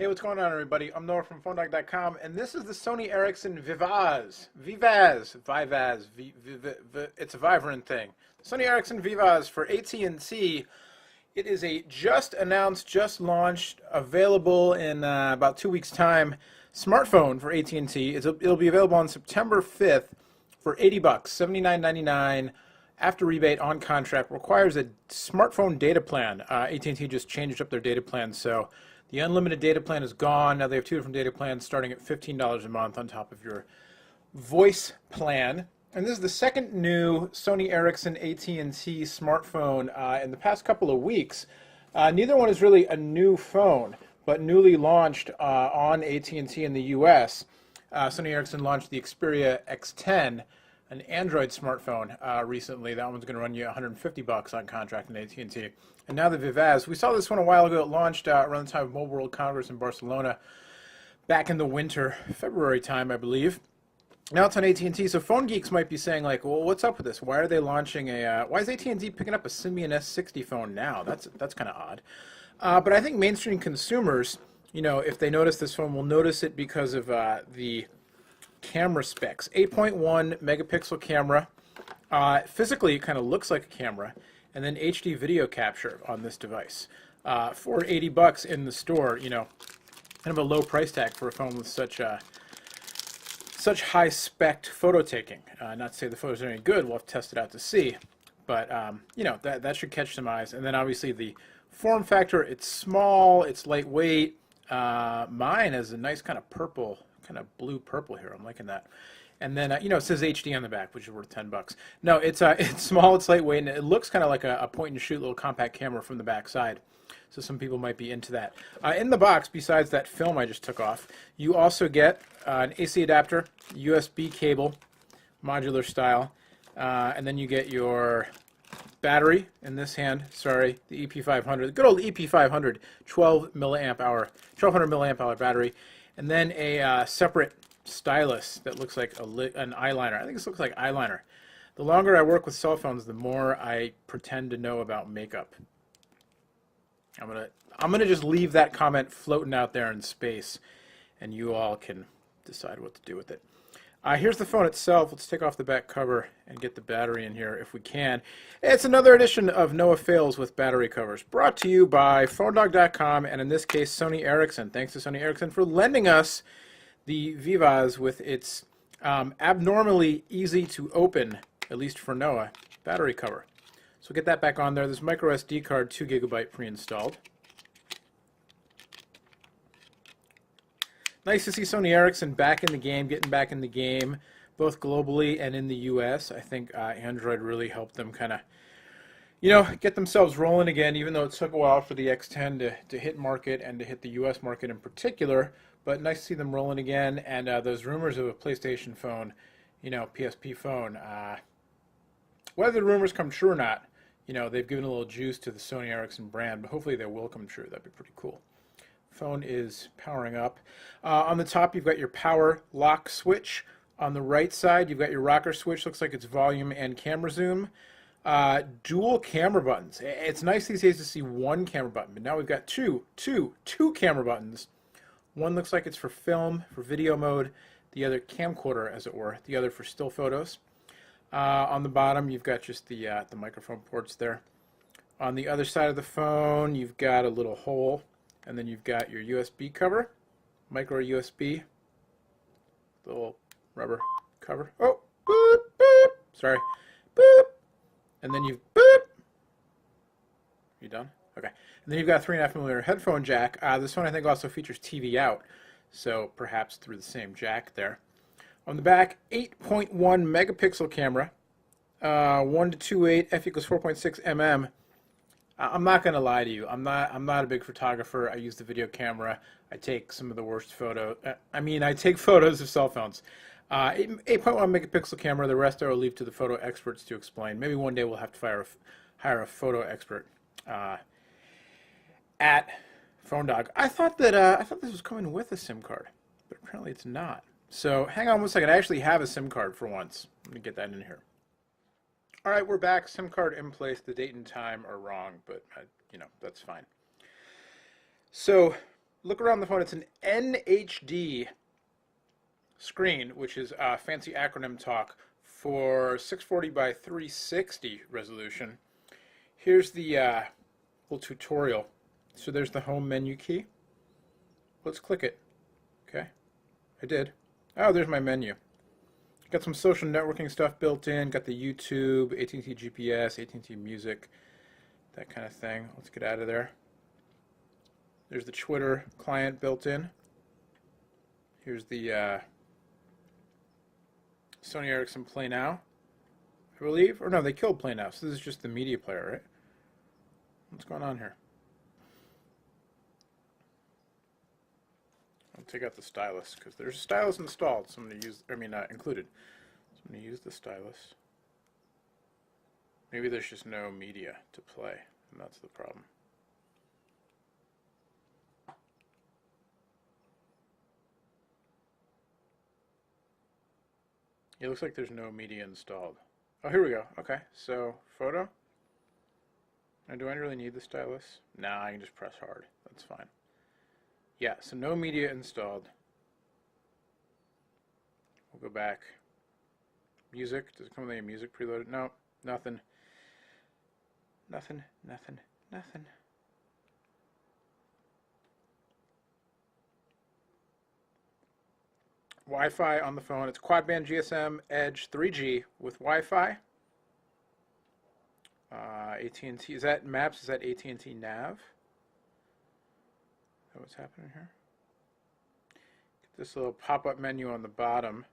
Hey, what's going on, everybody? I'm Noah from PhoneDog.com, and this is the Sony Ericsson Vivaz. It's a Vibrant thing. Sony Ericsson Vivaz for AT&T. It is a just announced, just launched, available in about 2 weeks' time smartphone for AT&T. It'll be available on September 5th for $80, $79.99 after rebate on contract. Requires a smartphone data plan. AT&T just changed up their data plan, so the unlimited data plan is gone. Now they have two different data plans starting at $15 a month on top of your voice plan. And this is the second new Sony Ericsson AT&T smartphone in the past couple of weeks. Neither one is really a new phone, but newly launched on AT&T in the US. Sony Ericsson launched the Xperia X10, an Android smartphone, recently. That one's going to run you $150 on contract in AT&T. And now the Vivaz. We saw this one a while ago. It launched around the time of Mobile World Congress in Barcelona back in the winter, February time, I believe. Now it's on AT&T, so phone geeks might be saying, like, well, what's up with this? Why are they launching why is AT&T picking up a Symbian S60 phone now? That's kind of odd. But I think mainstream consumers, if they notice this phone, will notice it because of the camera specs. 8.1 megapixel camera. Physically, it kind of looks like a camera. And then HD video capture on this device. For $80 in the store, kind of a low price tag for a phone with such high spec photo taking. Not to say the photos are any good, we'll have to test it out to see. But, that should catch some eyes. And then obviously the form factor, it's small, it's lightweight. Mine has a nice kind of purple, kind of blue purple here. I'm liking that. And then, it says HD on the back, which is worth $10. No, it's small, it's lightweight, and it looks kind of like a point-and-shoot little compact camera from the back side. So some people might be into that. In the box, besides that film I just took off, you also get an AC adapter, USB cable, modular style, and then you get your battery in this hand. Sorry, the EP500, the good old EP500, 1200 milliamp hour battery, and then a separate stylus that looks like an eyeliner. I think this looks like eyeliner. The longer I work with cell phones, the more I pretend to know about makeup. I'm gonna just leave that comment floating out there in space, and you all can decide what to do with it. Here's the phone itself. Let's take off the back cover and get the battery in here if we can. It's another edition of Noah Fails with Battery Covers, brought to you by PhoneDog.com, and in this case, Sony Ericsson. Thanks to Sony Ericsson for lending us the Vivaz with its abnormally easy to open, at least for Noah, battery cover. So get that back on there. This micro SD card, 2 GB pre-installed. Nice to see Sony Ericsson back in the game, getting back in the game, both globally and in the US. I think Android really helped them kind of, get themselves rolling again, even though it took a while for the X10 to hit market and to hit the US market in particular. But nice to see them rolling again, and those rumors of a PlayStation phone, PSP phone, whether the rumors come true or not, they've given a little juice to the Sony Ericsson brand, but hopefully they will come true. That'd be pretty cool. Phone is powering up. On the top, you've got your power lock switch. On the right side, you've got your rocker switch. Looks like it's volume and camera zoom. Dual camera buttons. It's nice these days to see one camera button, but now we've got two camera buttons. One looks like it's for film, for video mode. The other camcorder, as it were. The other for still photos. On the bottom, you've got just the microphone ports there. On the other side of the phone, you've got a little hole, and then you've got your USB cover, micro USB, little rubber cover. Oh, boop, boop. Sorry, boop. And then you've boop. You done? Okay. And then you've got a 3.5mm headphone jack. This one I think also features TV out, so perhaps through the same jack there. On the back, 8.1 megapixel camera, 1:2.8 f equals 4.6 mm. I'm not gonna lie to you. I'm not a big photographer. I use the video camera. I take some of the worst I take photos of cell phones. 8.1 megapixel camera. The rest I will leave to the photo experts to explain. Maybe one day we'll have to hire a photo expert at PhoneDog. I thought this was coming with a SIM card, but apparently it's not. So hang on one second. I actually have a SIM card for once. Let me get that in here. All right, we're back. SIM card in place. The date and time are wrong, but that's fine. So look around the phone. It's an NHD screen, which is fancy acronym talk for 640 by 360 resolution. Here's the little tutorial. So there's the home menu key. Let's click it. Okay, I did. Oh, there's my menu. Got some social networking stuff built in. Got the YouTube, AT&T GPS, AT&T Music, that kind of thing. Let's get out of there. There's the Twitter client built in. Here's the Sony Ericsson Play Now, I believe. Or no, they killed Play Now, so this is just the media player, right? What's going on here? I'll take out the stylus because there's a stylus installed. So I'm going to use, included. So I'm going to use the stylus. Maybe there's just no media to play, and that's the problem. It looks like there's no media installed. Oh, here we go. Okay, so photo. Now, do I really need the stylus? Nah, I can just press hard. That's fine. Yeah, so no media installed. We'll go back. Music. Does it come with any music preloaded? No, nothing. Nothing. Wi-Fi on the phone. It's quad-band GSM Edge 3G with Wi-Fi. AT&T, is that Maps? Is that AT&T Nav? Is that what's happening here? Get this little pop-up menu on the bottom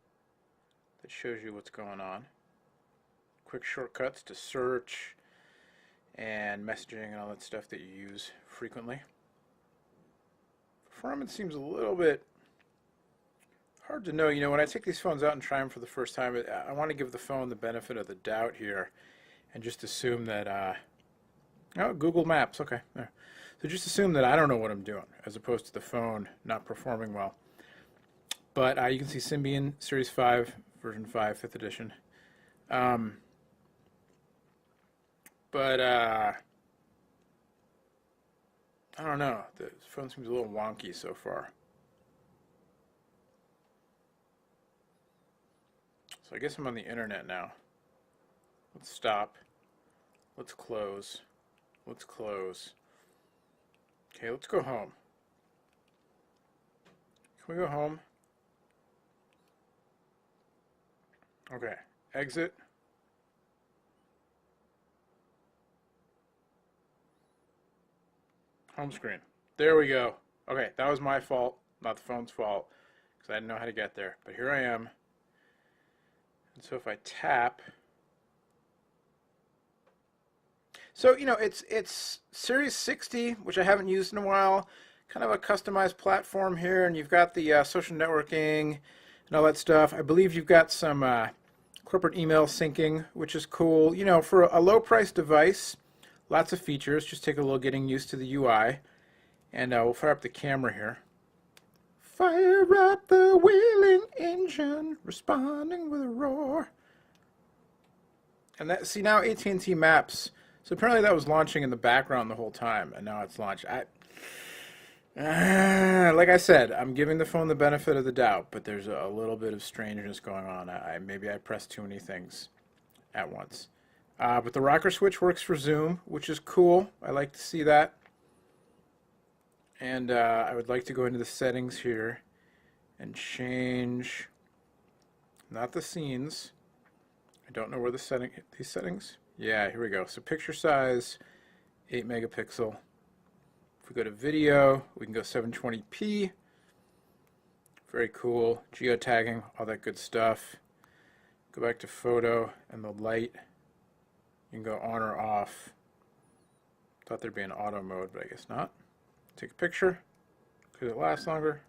that shows you what's going on. Quick shortcuts to search and messaging and all that stuff that you use frequently. Performance seems a little bit hard to know. You know, when I take these phones out and try them for the first time, I want to give the phone the benefit of the doubt here and just assume that, oh, Google Maps, okay. There. So just assume that I don't know what I'm doing, as opposed to the phone not performing well. But you can see Symbian Series 5, version 5, 5th edition. I don't know. The phone seems a little wonky so far. So I guess I'm on the internet now. Let's stop. Let's close. Let's close. Okay, let's go home. Can we go home? Okay, exit. Home screen. There we go. Okay, that was my fault, not the phone's fault, because I didn't know how to get there. But here I am. And so if I tap, so you know it's Series 60, which I haven't used in a while. Kind of a customized platform here, and you've got the social networking and all that stuff. I believe you've got some corporate email syncing, which is cool. You know, for a low-price device, lots of features. Just take a little getting used to the UI, and we'll fire up the camera here. Fire up the wheeling engine, responding with a roar. And that, see now AT&T Maps. So apparently that was launching in the background the whole time, and now it's launched. Like I said, I'm giving the phone the benefit of the doubt, but there's a little bit of strangeness going on. Maybe I pressed too many things at once. But the rocker switch works for zoom, which is cool. I like to see that. And I would like to go into the settings here and change, not the scenes. I don't know where these settings. Yeah, here we go. So picture size, 8 megapixel. If we go to video, we can go 720p. Very cool. Geotagging, all that good stuff. Go back to photo and the light. You can go on or off. Thought there'd be an auto mode, but I guess not. Take a picture. Could it last longer?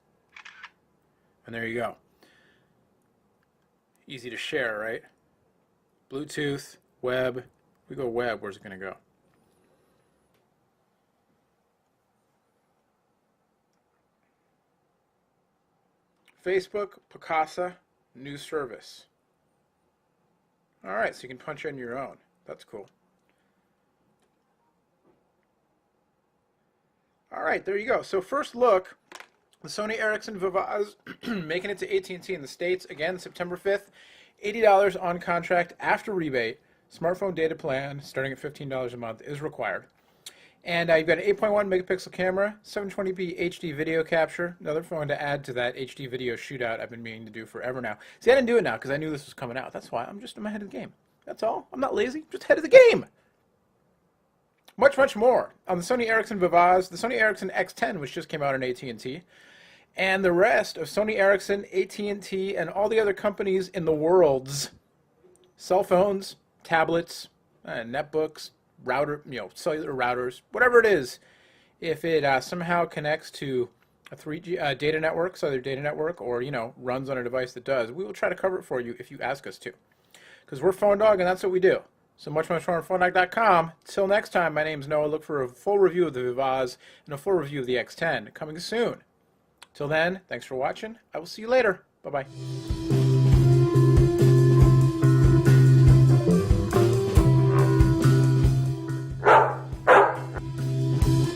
And there you go. Easy to share, right? Bluetooth, web. If we go web, where's it going to go? Facebook, Picasa, new service. Alright, so you can punch in your own. That's cool. Alright, there you go. So first look The Sony Ericsson Vivaz making it to AT&T in the States again September 5th. $80 on contract after rebate. Smartphone data plan starting at $15 a month is required. And you've got an 8.1 megapixel camera, 720p HD video capture. Another phone to add to that HD video shootout I've been meaning to do forever now. See, I didn't do it now because I knew this was coming out. That's why I'm ahead of the game. That's all. I'm not lazy. I'm just ahead of the game. Much, much more on the Sony Ericsson Vivaz, the Sony Ericsson X10, which just came out on AT&T, and the rest of Sony Ericsson, AT&T, and all the other companies in the world's cell phones, tablets, netbooks, cellular routers, whatever it is. If it somehow connects to a 3G data network, cellular data network, or runs on a device that does, we will try to cover it for you if you ask us to, because we're Phone Dog and that's what we do. So much more on PhoneDog.com. Till next time, my name's Noah. Look for a full review of the Vivaz and a full review of the X10 coming soon. Till then, thanks for watching. I will see you later. Bye-bye.